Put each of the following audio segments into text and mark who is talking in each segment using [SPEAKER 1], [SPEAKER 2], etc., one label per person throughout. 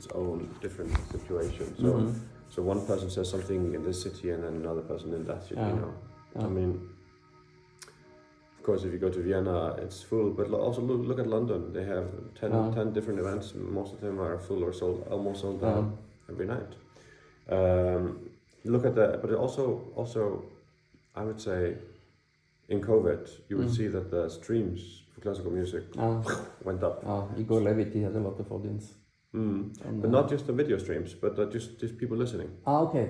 [SPEAKER 1] its own different situation. So one person says something in this city and then another person in that city. I mean, of course, if you go to Vienna, it's full. But also look at London. They have 10 different events. Most of them are full or almost sold out every night. Look at that. But also, I would say, in COVID, you would see that the streams for classical music went up.
[SPEAKER 2] Igor Levity had a lot of audience.
[SPEAKER 1] But not just the video streams, but just people listening.
[SPEAKER 2] Okay.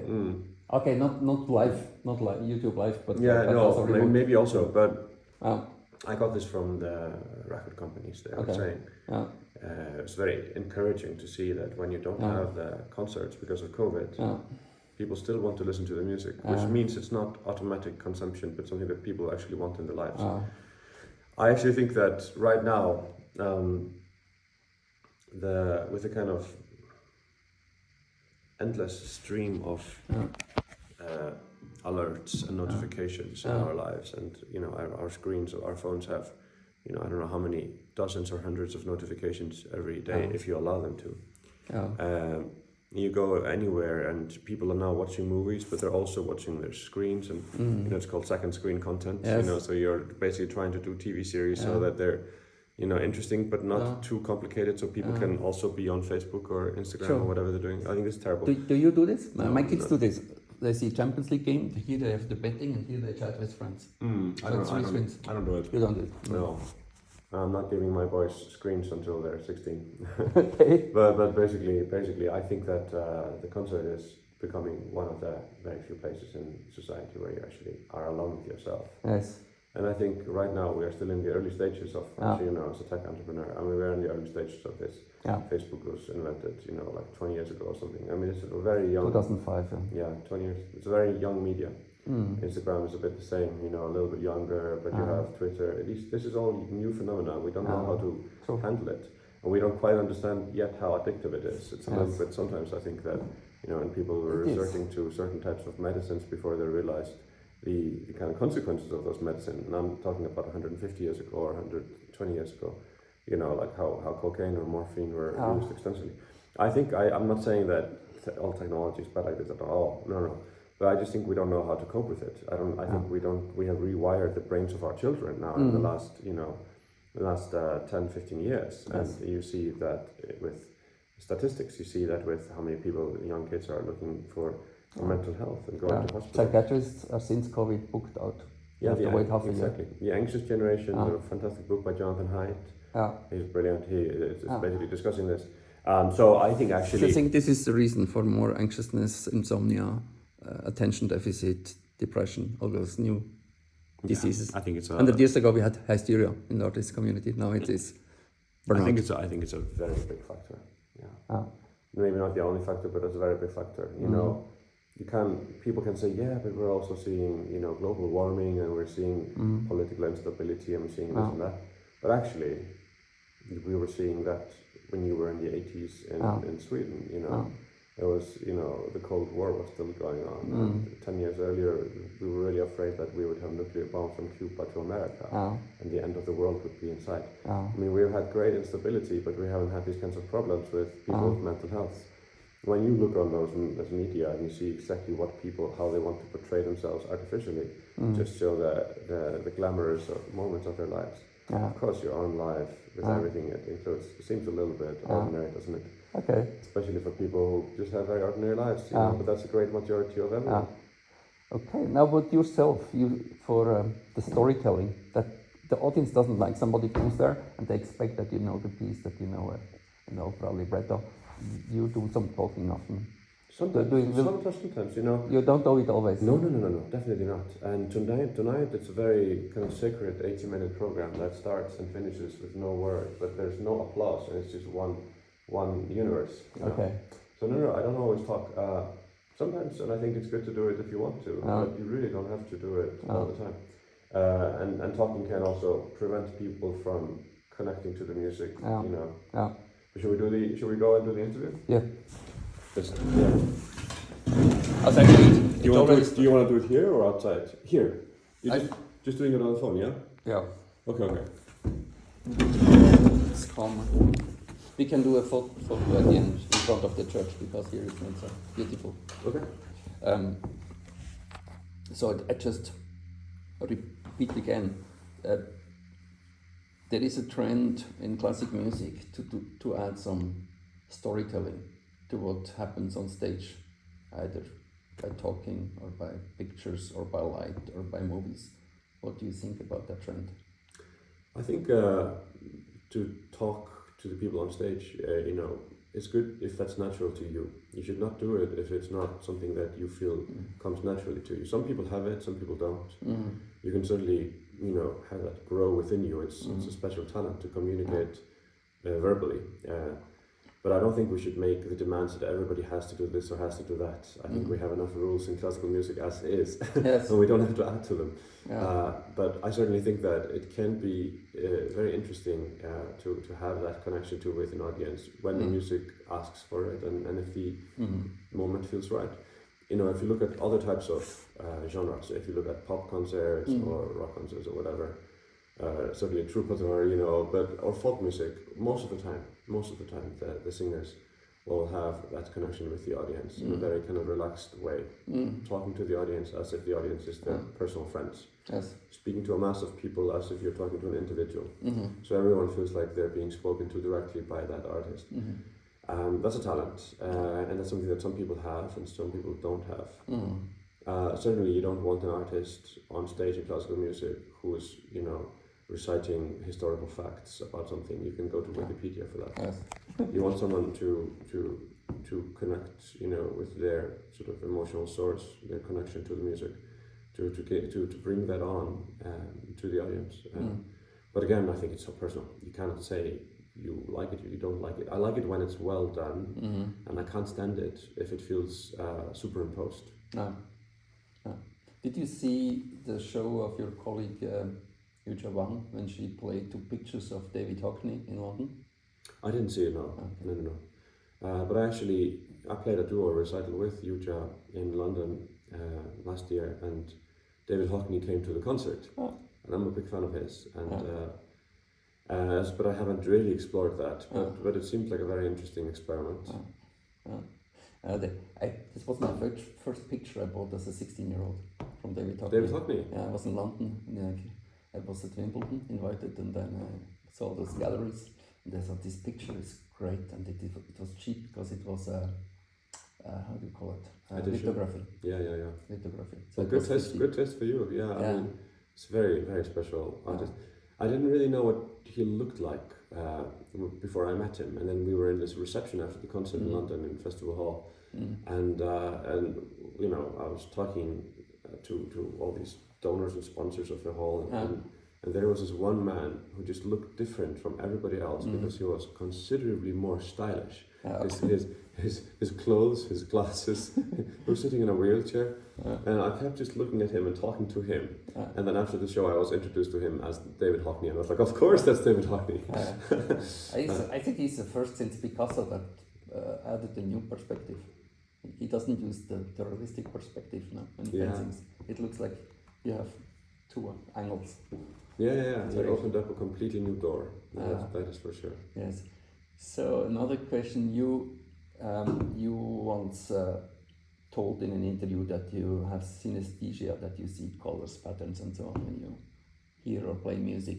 [SPEAKER 2] Okay, not live, not like YouTube live, but
[SPEAKER 1] also maybe also. But I got this from the record companies. They were saying it's very encouraging to see that when you don't have the concerts because of COVID, people still want to listen to the music, which means it's not automatic consumption, but something that people actually want in their lives. I actually think that right now, with the kind of endless stream of alerts and notifications in our lives, and our screens, our phones have, I don't know how many dozens or hundreds of notifications every day if you allow them to. You go anywhere and people are now watching movies, but they're also watching their screens, and it's called second screen content. So you're basically trying to do TV series so that they're interesting but not too complicated, so people can also be on Facebook or Instagram or whatever they're doing. I think it's terrible.
[SPEAKER 2] Do you do this? My kids do this. They see Champions League game, here they have the betting, and here they chat with friends.
[SPEAKER 1] I don't do it.
[SPEAKER 2] You don't do it?
[SPEAKER 1] No. I'm not giving my boys screens until they're 16.
[SPEAKER 2] Okay.
[SPEAKER 1] But basically, I think that the concert is becoming one of the very few places in society where you actually are alone with yourself.
[SPEAKER 2] Yes.
[SPEAKER 1] And I think right now we are still in the early stages of, as a tech entrepreneur. I mean, we're in the early stages of this. Facebook was invented, like 20 years ago or something. I mean, it's a very young...
[SPEAKER 2] 2005,
[SPEAKER 1] yeah. 20 years. It's a very young media. Instagram is a bit the same, a little bit younger, but you have Twitter. At least this is all new phenomena. We don't know how to handle it. And we don't quite understand yet how addictive it is. It's a little bit, sometimes I think that, and people were resorting to certain types of medicines before they realized the kind of consequences of those medicines. And I'm talking about 150 years ago or 120 years ago, like how cocaine or morphine were used extensively. I think, I'm not saying that all technology is bad like this at all, no. But I just think we don't know how to cope with it. I think we have rewired the brains of our children now in the last 10, 15 years. And you see that with statistics, you see that with how many people, young kids are looking for mental health and going to hospital.
[SPEAKER 2] Psychiatrists are since COVID booked out. You have to wait half a year.
[SPEAKER 1] The Anxious Generation, a fantastic book by Jonathan Haidt. He's brilliant. He is basically discussing this. So I think actually...
[SPEAKER 2] I think this is the reason for more anxiousness, insomnia, attention deficit, depression, all those new diseases.
[SPEAKER 1] I think it's
[SPEAKER 2] 100 years ago we had hysteria in the artist community. Now it is burnout.
[SPEAKER 1] I think it's a very big factor. Maybe not the only factor, but it's a very big factor. People can say, but we're also seeing, global warming, and we're seeing political instability, and we're seeing this and that. But actually, we were seeing that when you were in the 80s in Sweden, It was, the Cold War was still going on. And 10 years earlier, we were really afraid that we would have nuclear bombs from Cuba to America, and the end of the world would be in sight. I mean, we've had great instability, but we haven't had these kinds of problems with people with mental health. When you look on those media and you see exactly how they want to portray themselves artificially, just show the glamorous moments of their lives. Of course, your own life with everything it includes. It seems a little bit ordinary, doesn't it?
[SPEAKER 2] Okay.
[SPEAKER 1] Especially for people who just have very ordinary lives, but that's a great majority of everyone.
[SPEAKER 2] Okay, now about yourself, for the storytelling, that the audience doesn't like. Somebody comes there and they expect that you know the piece, that you know for libretto. You do some talking often.
[SPEAKER 1] Sometimes,
[SPEAKER 2] You don't do it always.
[SPEAKER 1] No, definitely not. And tonight it's a very kind of sacred 80-minute program that starts and finishes with no word, but there's no applause, and it's just one universe.
[SPEAKER 2] Okay.
[SPEAKER 1] So no, I don't always talk. Sometimes, and I think it's good to do it if you want to, but you really don't have to do it all the time. And talking can also prevent people from connecting to the music. Should we go and do the interview?
[SPEAKER 2] Yeah.
[SPEAKER 1] I'll take it. Do you want to do it here or outside? Here. You're just doing it on the phone, yeah?
[SPEAKER 2] Yeah.
[SPEAKER 1] Okay.
[SPEAKER 2] It's calm. We can do a photo at the end in front of the church because here it's not so beautiful.
[SPEAKER 1] Okay.
[SPEAKER 2] So I just repeat again. There is a trend in classic music to add some storytelling to what happens on stage, either by talking or by pictures or by light or by movies. What do you think about that trend?
[SPEAKER 1] I think to talk to the people on stage, it's good if that's natural to you. You should not do it if it's not something that you feel comes naturally to you. Some people have it, some people don't. You can certainly, have that grow within you. It's a special talent to communicate verbally. But I don't think we should make the demands that everybody has to do this or has to do that. I think we have enough rules in classical music as is,
[SPEAKER 2] yes.
[SPEAKER 1] and we don't have to add to them.
[SPEAKER 2] Yeah.
[SPEAKER 1] But I certainly think that it can be very interesting to have that connection to with an audience when the music asks for it and if the moment feels right. If you look at other types of genres, if you look at pop concerts or rock concerts or whatever, certainly trumpeter, or folk music, most of the time, the singers will have that connection with the audience in a very kind of relaxed way, talking to the audience as if the audience is their personal friends, speaking to a mass of people as if you're talking to an individual. So everyone feels like they're being spoken to directly by that artist. That's a talent, and that's something that some people have and some people don't have. Certainly you don't want an artist on stage in classical music who is, reciting historical facts about something. You can go to Wikipedia for that.
[SPEAKER 2] Yes.
[SPEAKER 1] You want someone to connect, with their sort of emotional source, their connection to the music, to bring that on to the audience. But again, I think it's so personal. You cannot say you like it or you don't like it. I like it when it's well done, and I can't stand it if it feels superimposed.
[SPEAKER 2] No. Did you see the show of your colleague Yuja Wang when she played 2 pictures of David Hockney in London?
[SPEAKER 1] I didn't see it, no. Okay. No. But I played a duo recital with Yuja in London last year, and David Hockney came to the concert, and I'm a big fan of his. And but I haven't really explored that. But it seems like a very interesting experiment.
[SPEAKER 2] This was my first picture I bought as a 16-year-old from David Hockney.
[SPEAKER 1] David Hockney?
[SPEAKER 2] Yeah, I was in London. I was at Wimbledon, invited, and then I saw those galleries. And I thought this picture is great, and it was cheap because it was how do you call it? Lithography.
[SPEAKER 1] Yeah.
[SPEAKER 2] Lithography.
[SPEAKER 1] So good taste for you. Yeah. I mean, it's very, very special artist. I didn't really know what he looked like before I met him, and then we were in this reception after the concert in London in Festival Hall, and I was talking to all these donors and sponsors of the hall, and there was this one man who just looked different from everybody else because he was considerably more stylish. His clothes, his glasses. He was sitting in a wheelchair, and I kept just looking at him and talking to him. And then after the show, I was introduced to him as David Hockney, and I was like, "Of course, that's David Hockney."
[SPEAKER 2] I think he's the first since Picasso that added a new perspective. He doesn't use the realistic perspective now in paintings. It looks like you have 2 angles.
[SPEAKER 1] Yeah. He opened up a completely new door. That is for sure.
[SPEAKER 2] Yes. So another question: you once told in an interview that you have synesthesia, that you see colors, patterns, and so on when you hear or play music.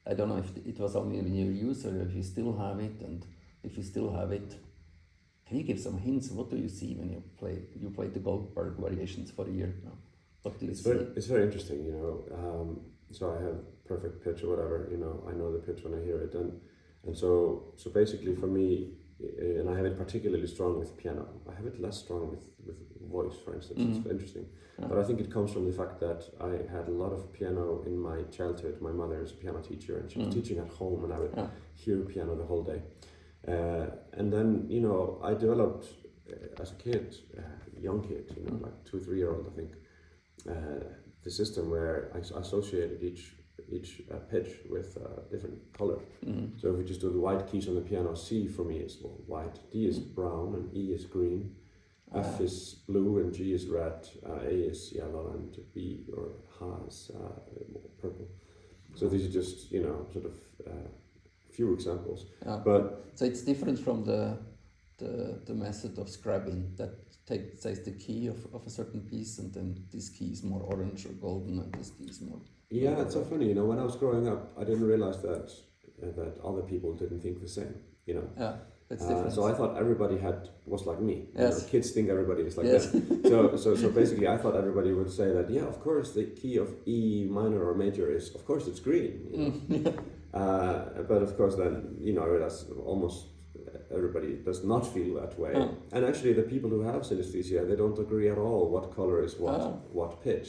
[SPEAKER 2] I don't know if it was only in your use or if you still have it, and if you still have it, can you give some hints? What do you see when you play? You played the Goldberg variations for a year now. What do you see?
[SPEAKER 1] It's very interesting, So I have perfect pitch or whatever, I know the pitch when I hear it, and so basically for me, and I have it particularly strong with piano. I have it less strong with voice, for instance. It's interesting, but I think it comes from the fact that I had a lot of piano in my childhood. My mother is a piano teacher, and she was teaching at home, and I would hear piano the whole day. And then I developed as a kid, young kid, like 2-3-year-old, I think. The system where I associated each pitch with a different color. So if we just do the white keys on the piano, C for me is white, D is brown, and E is green, F is blue, and G is red, A is yellow, and B or H is purple. So these are just sort of few examples.
[SPEAKER 2] Yeah.
[SPEAKER 1] But
[SPEAKER 2] so it's different from the method of scrabbing that takes the key of a certain piece, and then this key is more orange or golden, and this key is more.
[SPEAKER 1] Yeah, it's so funny. When I was growing up, I didn't realize that other people didn't think the same.
[SPEAKER 2] Yeah, it's different.
[SPEAKER 1] So I thought everybody was like me.
[SPEAKER 2] Yes.
[SPEAKER 1] Kids think everybody is like
[SPEAKER 2] Yes.
[SPEAKER 1] them. So basically, I thought everybody would say that. Yeah, of course, the key of E minor or major is, of course, it's green. But of course, then I realized almost everybody does not feel that way. And actually, the people who have synesthesia, they don't agree at all what color is what pitch.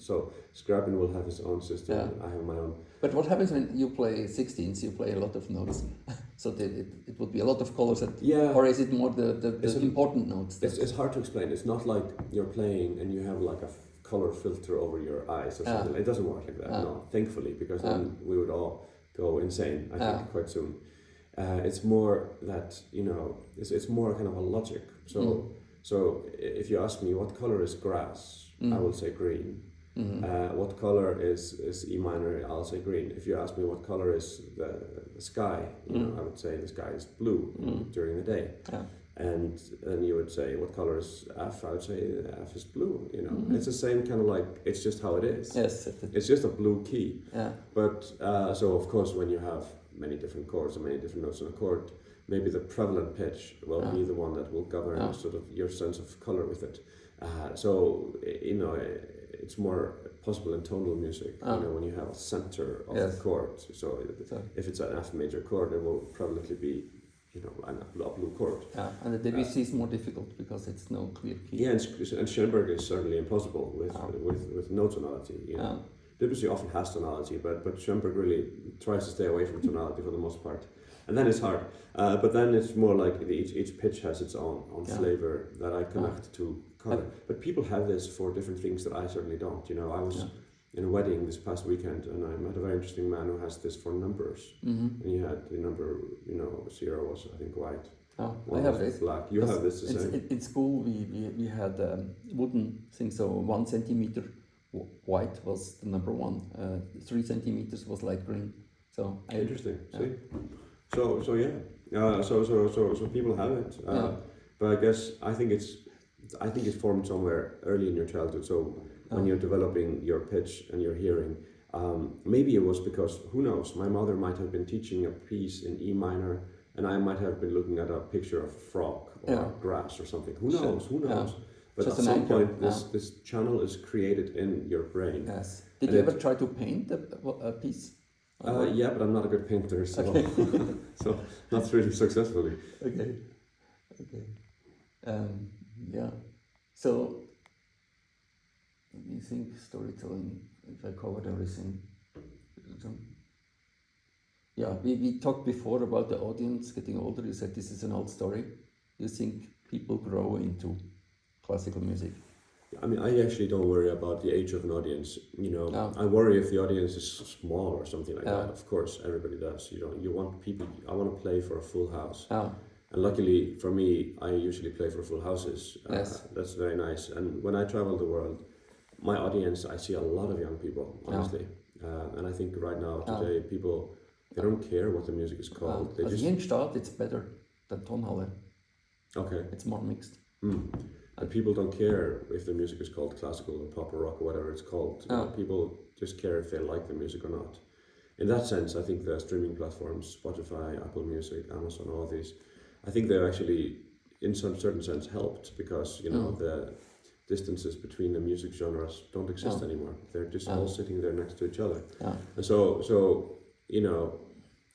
[SPEAKER 1] So Scrabin will have his own system. I have my own.
[SPEAKER 2] But what happens when you play 16ths? You play a lot of notes, so it would be a lot of colors. Or is it more the important notes?
[SPEAKER 1] It's hard to explain. It's not like you're playing and you have like a color filter over your eyes or something. It doesn't work like that. No, thankfully, because then we would all go insane. I think quite soon. It's more that it's more kind of a logic. So if you ask me what color is grass, I will say green. What color is E minor? I'll say green. If you ask me what color is the sky, I would say the sky is blue during the day. And then you would say, what color is F? I would say F is blue. It's the same kind of like, it's just how it is.
[SPEAKER 2] Yes.
[SPEAKER 1] It's just a blue key.
[SPEAKER 2] Yeah.
[SPEAKER 1] But so of course, when you have many different chords and many different notes on a chord, maybe the prevalent pitch will be the one that will govern sort of your sense of color with it. So it's more possible in tonal music. When you have a center of the chord. So if it's an F major chord, it will probably be a blue chord.
[SPEAKER 2] And the Debussy is more difficult because it's no clear key.
[SPEAKER 1] Yeah, and Schoenberg is certainly impossible with no tonality. Debussy often has tonality, but Schoenberg really tries to stay away from tonality for the most part. And then it's hard. But then it's more like each pitch has its own flavor that I connect to color. But people have this for different things that I certainly don't. I was in a wedding this past weekend, and I met a very interesting man who has this for numbers. And he had the number, 0 was, I think, white.
[SPEAKER 2] I have this.
[SPEAKER 1] Black. You have this the same.
[SPEAKER 2] In school, we had wooden things, so 1 centimeter white was the number 1. 3 centimeters was light green. So
[SPEAKER 1] interesting. See, so yeah. So people have it. But I guess I think it's formed somewhere early in your childhood. So when you're developing your pitch and your hearing, maybe it was because, who knows, my mother might have been teaching a piece in E minor, and I might have been looking at a picture of a frog or grass or something. Who knows? But
[SPEAKER 2] just
[SPEAKER 1] at some point, this channel is created in your brain.
[SPEAKER 2] Yes. Did you ever try to paint a piece?
[SPEAKER 1] Yeah, but I'm not a good painter, so so not really successfully.
[SPEAKER 2] Okay. Yeah. So let me think. Storytelling. If I covered everything. Yeah, we talked before about the audience getting older. You said this is an old story. You think people grow into classical music?
[SPEAKER 1] I mean, I actually don't worry about the age of an audience. I worry if the audience is small or something like that. Of course, everybody does. You want people. I want to play for a full house. And luckily for me, I usually play for full houses. That's very nice. And when I travel the world, my audience, I see a lot of young people, honestly. And I think right now, today, people, they don't care what the music is called. They just...
[SPEAKER 2] In Gstaad, it's better than Tonhalle.
[SPEAKER 1] Okay.
[SPEAKER 2] It's more mixed.
[SPEAKER 1] And people don't care if the music is called classical or pop or rock or whatever it's called. People just care if they like the music or not. In that sense, I think the streaming platforms, Spotify, Apple Music, Amazon, all these, I think they've actually, in some certain sense, helped because, the distances between the music genres don't exist anymore. They're just all sitting there next to each other. And so,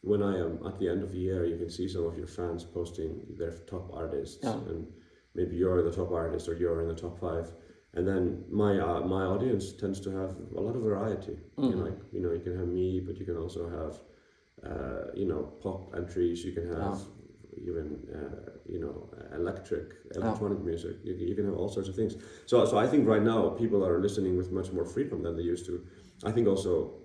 [SPEAKER 1] when I am at the end of the year, you can see some of your fans posting their top artists, and maybe you're the top artist or you're in the top 5, and then my audience tends to have a lot of variety. You can have me, but you can also have pop entries. You can have even electronic music. You can have all sorts of things. So I think right now people are listening with much more freedom than they used to. I think also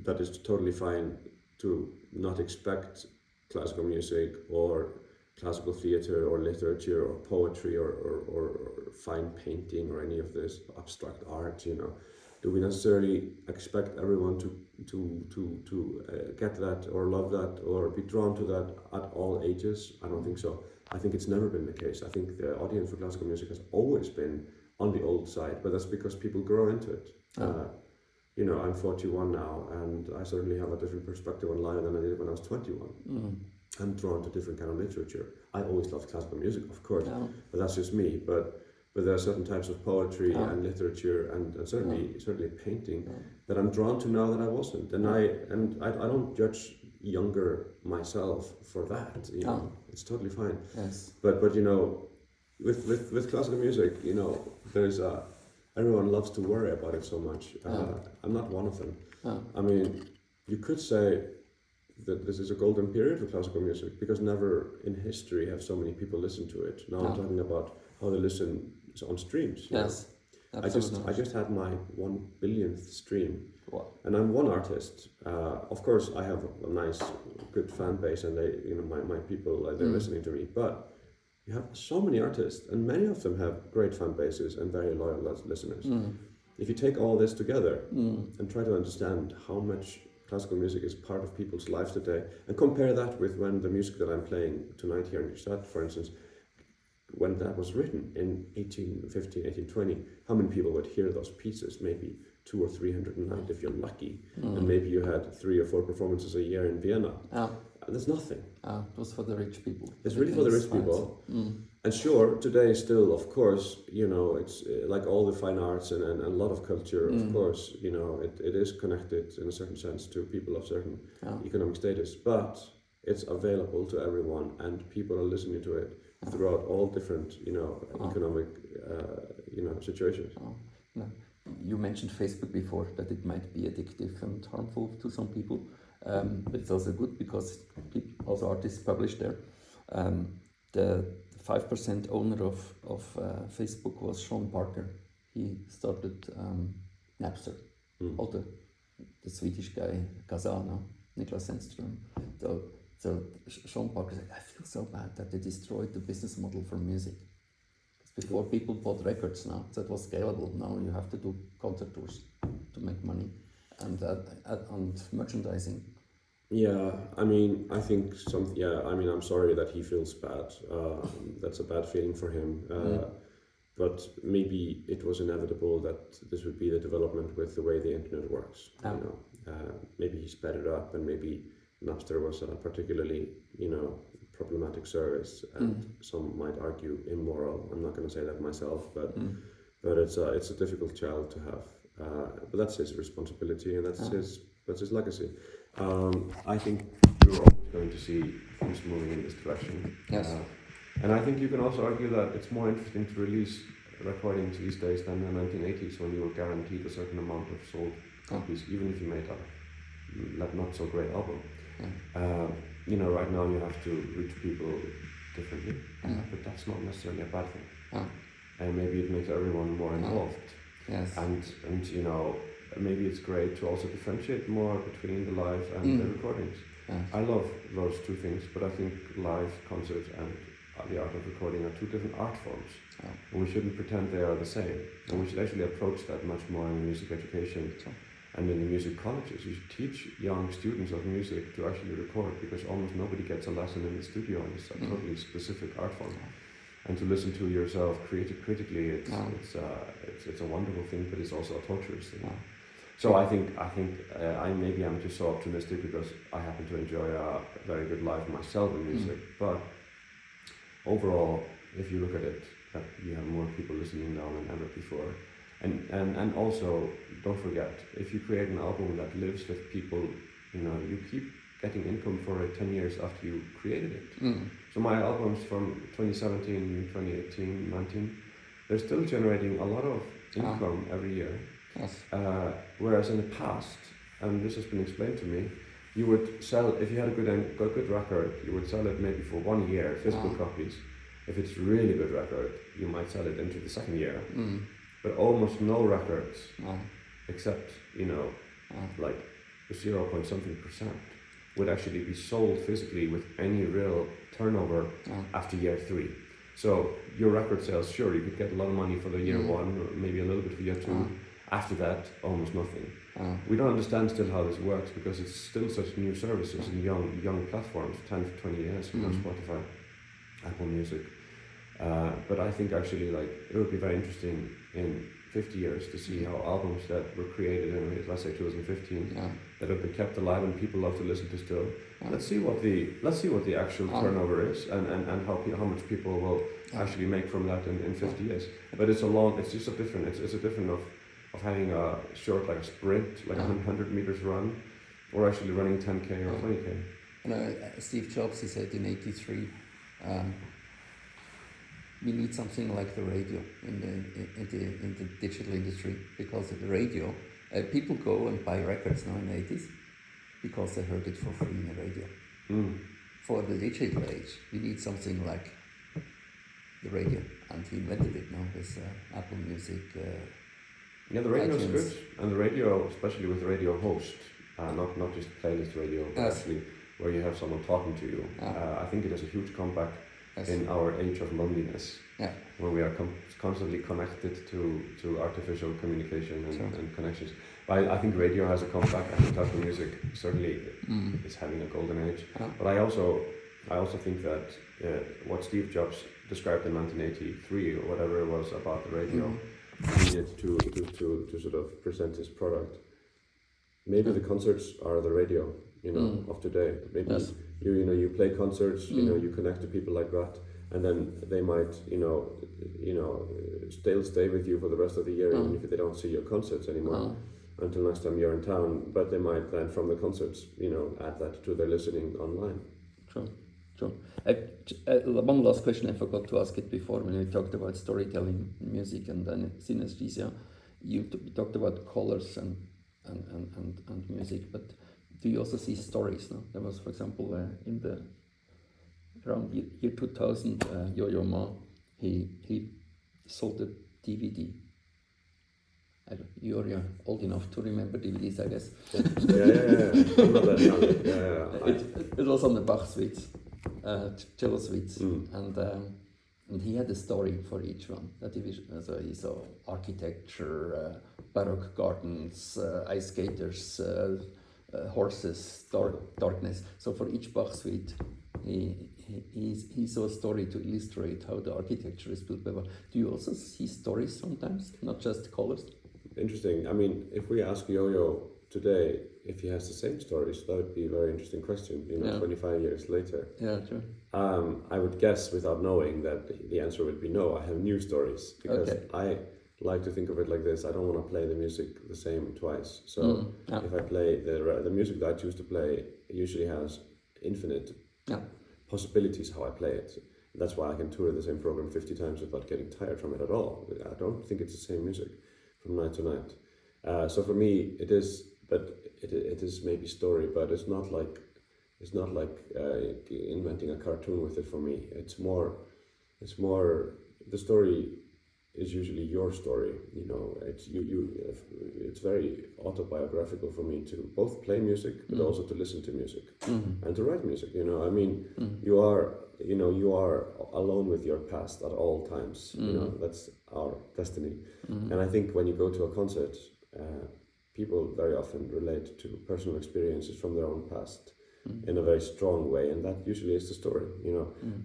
[SPEAKER 1] that is totally fine to not expect classical music or classical theater or literature or poetry or fine painting or any of this abstract art, do we necessarily expect everyone to get that or love that or be drawn to that at all ages? I don't think so. I think it's never been the case. I think the audience for classical music has always been on the old side, but that's because people grow into it. You know, I'm 41 now, and I certainly have a different perspective on life than I did when I was 21. I'm drawn to different kind of literature. I always loved classical music, of course, but that's just me. But there are certain types of poetry and literature and certainly painting that I'm drawn to now that I wasn't. And I don't judge younger myself for that. You know, it's totally fine.
[SPEAKER 2] Yes.
[SPEAKER 1] But you know, with classical music, you know, there's everyone loves to worry about it so much. I'm not one of them. I mean, you could say that this is a golden period for classical music because never in history have so many people listened to it. Now I'm talking about how they listen on streams.
[SPEAKER 2] Yes.
[SPEAKER 1] I just had my 1 billionth stream.
[SPEAKER 2] Wow.
[SPEAKER 1] And I'm one artist. Of course, I have a nice, good fan base, and they, you know, my people, they're listening to me. But you have so many artists, and many of them have great fan bases and very loyal listeners. If you take all this together and try to understand how much classical music is part of people's lives today, and compare that with when the music that I'm playing tonight here in Gstaad, for instance, when that was written in 1815, 1820, how many people would hear those pieces? Maybe 200 or 300 a night if you're lucky, and maybe you had 3 or 4 performances a year in Vienna. There's nothing.
[SPEAKER 2] It was for the rich people.
[SPEAKER 1] It's really for the rich people. And sure, today still, of course, you know, it's like all the fine arts and a lot of culture, of course, you know, it is connected in a certain sense to people of certain economic status, but it's available to everyone, and people are listening to it throughout all different, you know, economic, you know, situations.
[SPEAKER 2] No. You mentioned Facebook before, that it might be addictive and harmful to some people, but it's also good because also artists publish there. The 5% owner of Facebook was Sean Parker. He started Napster. Also, the Swedish guy, Kazana, Niklas Enström. So Sean Parker said, I feel so bad that they destroyed the business model for music. Before people bought records now, so it was scalable. Now you have to do concert tours to make money and merchandising.
[SPEAKER 1] Yeah, I mean, I think I mean, I'm sorry that he feels bad. That's a bad feeling for him. But maybe it was inevitable that this would be the development with the way the internet works. You know, maybe he sped it up, and maybe Napster was a particularly, you know, problematic service, and some might argue immoral. I'm not going to say that myself, but it's a difficult child to have. But that's his responsibility, and that's his legacy. I think we're always going to see things moving in this direction.
[SPEAKER 2] Yes.
[SPEAKER 1] And I think you can also argue that it's more interesting to release recordings these days than in the 1980s, when you were guaranteed a certain amount of sold copies, even if you made a not so great album. You know, right now you have to reach people differently, but that's not necessarily a bad thing. And maybe it makes everyone more involved.
[SPEAKER 2] Yes.
[SPEAKER 1] And you know, maybe it's great to also differentiate more between the live and the recordings. I love those two things, but I think live concert and the art of recording are two different art forms. And we shouldn't pretend they are the same. And we should actually approach that much more in music education. And in the music colleges, you should teach young students of music to actually record, because almost nobody gets a lesson in the studio, and it's a totally specific art form. And to listen to yourself critically, it's a wonderful thing, but it's also a torturous thing. So I think maybe I'm just so optimistic because I happen to enjoy a very good life myself in music. But overall, if you look at it, that you have more people listening now than ever before. And also, don't forget, if you create an album that lives with people, you know, you keep getting income for it 10 years after you created it. So my albums from 2017, 2018, 19, they're still generating a lot of income every year.
[SPEAKER 2] Yes.
[SPEAKER 1] Whereas in the past, and this has been explained to me, you would sell, if you had a good record, you would sell it maybe for 1 year, physical copies. If it's a really good record, you might sell it into the second year. But almost no records, except, you know, like 0.something% would actually be sold physically with any real turnover after year 3. So your record sales, sure, you could get a lot of money for the year 1, or maybe a little bit for year 2, After that, almost nothing. We don't understand still how this works because it's still such new services and young platforms, 10 to 20 years, Spotify, Apple Music. But I think actually like it would be very interesting in 50 years to see how albums that were created in, let's say 2015, that have been kept alive and people love to listen to still. Let's see what the actual turnover is and how much people will actually make from that in 50 years. But it's a different of having a short, like a sprint, like a 100 meters run, or actually running 10K or 20K.
[SPEAKER 2] Steve Jobs, he said in '83, we need something like the radio in the digital industry, because of the radio, people go and buy records now in the '80s because they heard it for free in the radio. For the digital age, we need something like the radio, and he invented it now with Apple Music.
[SPEAKER 1] The radio is good, and the radio, especially with radio host, not just playlist radio, but actually where you have someone talking to you. I think it has a huge comeback in our age of loneliness, when we are constantly connected to artificial communication and connections. But I think radio has a comeback. I think classical music certainly is having a golden age. But I also think that what Steve Jobs described in 1983 or whatever it was about the radio, needed to sort of present his product. Maybe the concerts are the radio, of today. Maybe you play concerts, you connect to people like that, and then they might, they'll stay with you for the rest of the year, even if they don't see your concerts anymore until next time you're in town. But they might then, from the concerts, add that to their listening online.
[SPEAKER 2] Sure. One last question I forgot to ask it before when we talked about storytelling, music, and then synesthesia. You talked about colors and music, but do you also see stories? No, there was, for example, in the around year 2000, Yo-Yo Ma, he sold a DVD. You're old enough to remember DVDs, I guess.
[SPEAKER 1] Yeah. I'm not that young.
[SPEAKER 2] It was on the Bach suites, cello suites, and he had a story for each one. That he saw architecture, Baroque gardens, ice skaters, horses, darkness. So for each Bach suite, he saw a story to illustrate how the architecture is built. Do you also see stories sometimes, not just colors?
[SPEAKER 1] Interesting. I mean, if we ask Yo-Yo today if he has the same stories, that would be a very interesting question, 25 years later.
[SPEAKER 2] Yeah, true.
[SPEAKER 1] I would guess, without knowing, that the answer would be no, I have new stories. Because I like to think of it like this: I don't want to play the music the same twice. So if I play the music that I choose to play, usually has infinite possibilities how I play it. That's why I can tour the same program 50 times without getting tired from it at all. I don't think it's the same music from night to night. So for me, it is, but it is maybe story, but it's not like inventing a cartoon with it for me. It's more the story is usually your story. It's very autobiographical for me to both play music but also to listen to music and to write music. You are alone with your past at all times. That's our destiny. And I think when you go to a concert, people very often relate to personal experiences from their own past in a very strong way, and that usually is the story.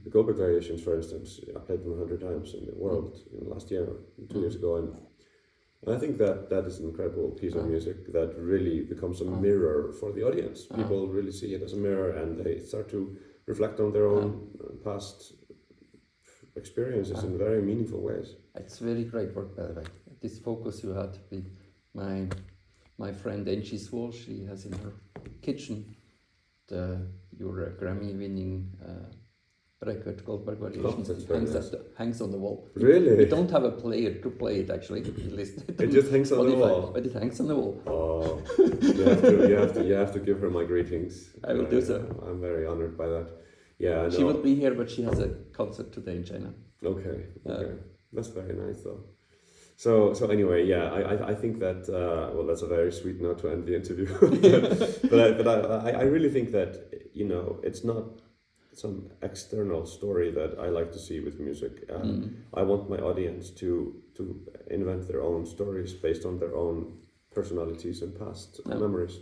[SPEAKER 1] The Goldberg Variations, for instance, I played them 100 times in the world last year, 2 years ago, and I think that is an incredible piece of music that really becomes a mirror for the audience. People really see it as a mirror, and they start to reflect on their own past experiences in very meaningful ways.
[SPEAKER 2] It's very great work, by the way. This focus you had with my friend Angie Swall, she has in her kitchen your Grammy-winning record, Goldberg Variations, hangs on the wall.
[SPEAKER 1] Really?
[SPEAKER 2] We don't have a player to play it, actually.
[SPEAKER 1] It just hangs on the wall.
[SPEAKER 2] But it hangs on the wall.
[SPEAKER 1] Oh, you have to give her my greetings.
[SPEAKER 2] I will do so.
[SPEAKER 1] I'm very honored by that. Yeah, I know.
[SPEAKER 2] She will be here, but she has a concert today in China.
[SPEAKER 1] Okay. That's very nice, though. So anyway, I think that that's a very sweet note to end the interview. but I really think that it's some external story that I like to see with music. I want my audience to invent their own stories based on their own personalities and past memories.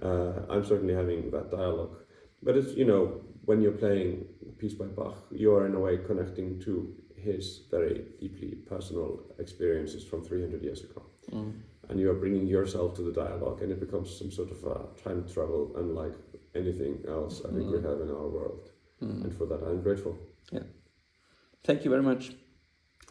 [SPEAKER 1] I'm certainly having that dialogue, but it's, you know, when you're playing a piece by Bach, you are in a way connecting to his very deeply personal experiences from 300 years ago. And you are bringing yourself to the dialogue, and it becomes some sort of time travel unlike anything else I think we have in our world. And for that I'm grateful.
[SPEAKER 2] Yeah. Thank you very much.